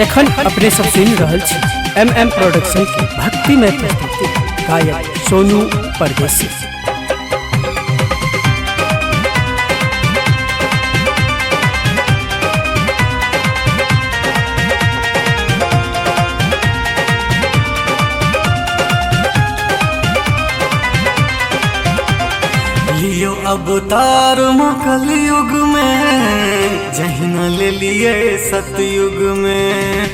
एखन अपने सब सुन रहल छी MM प्रोडक्शन की भक्तिमय प्रस्तुति गायक सोनू परदेसी। लियो अवतार कलयुग में जहिना ले लिए सतयुग में।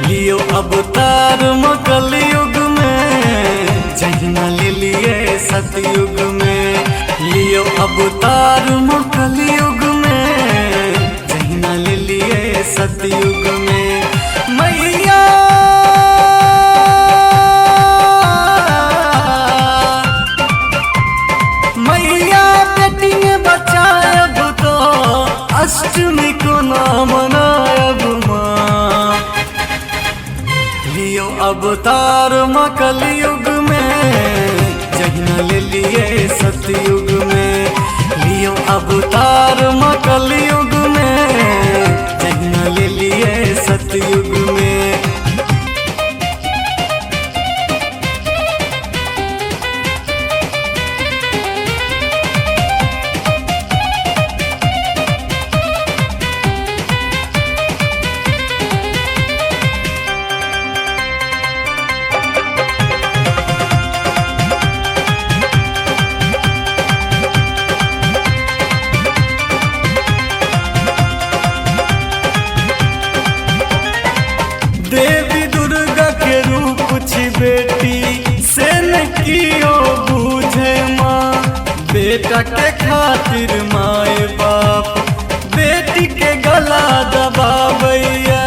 लियो अवतार कलयुग में जहिना ले लिए सतयुग में। लियो अवतार कलयुग में जहिना ले लिए सतयुग में। मैया अष्टमी को ना मनायब माँ। लियो अवतार कलयुग में जहिना ले लिए सतयुग में। लियो अवतार कलयुग में जहिना ले लिए सतयुग में। देवी दुर्गा के रूप छी बेटी से न कियो बूझे माँ। बेटा के खातिर माए बाप बेटी के गला दबावैया।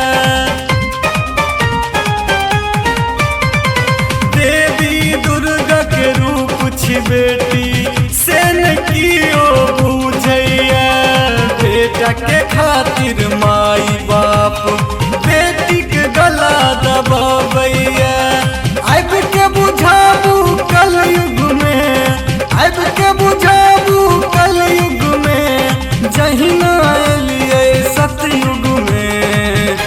देवी दुर्गा के रूप छी बेटी से न कियो बूझैया। बेटा के खातिर माई बाप बेटी के गला दबावैया। अब के बुझाबू कलयुग में, अब के बुझाबू कलयुग में जहिना एलिए सतयुग में।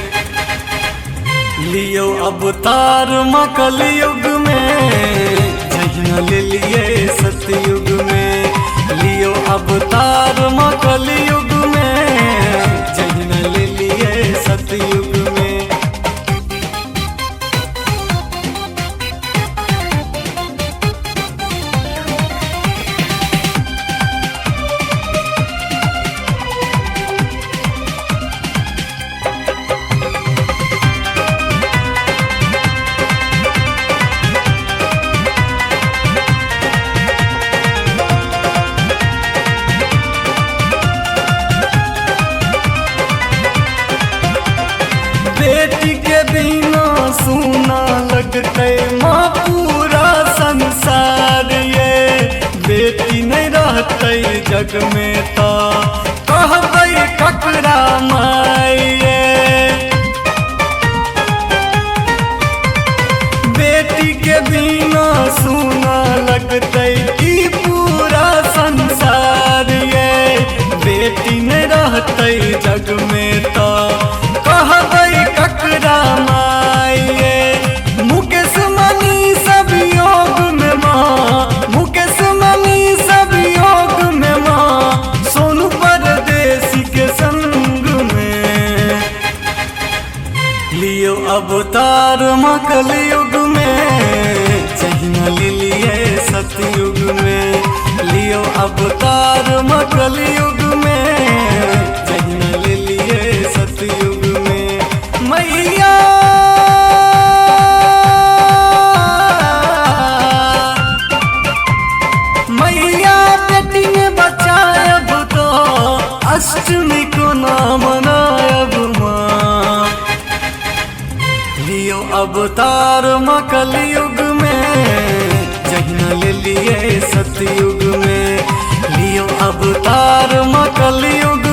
लियो अवतार कलयुग में जहिना ले लिए सतयुग में। लियो अवतार कलयुग में जहिना ले लिए सतयुग में। बेटी के बिना सुना लगते माँ पूरा संसार ये। बेटी नहीं रहते जग में तो कहबै ककरा माये। बेटी के बिना सुना लगते ई पूरा संसार ये। बेटी नहीं रहते जग में तो कहबै ककरा माये। मुकेश मनी सब योग में माँ, मुकेश मनी सब योग में माँ। सोनू परदेसी के संग में लियो अवतार कलयुग में जहिना ले लिए सतयुग में। लियो अवतार कलयुग में जहिना ले लिए सतयुग में। मैया मैया बेटी ने बचायब तो अष्टमी को ना मनायब माँ। लियो अवतार कलयुग में जहिना ले लिए सतयुग में। लियो अवतार कलयुग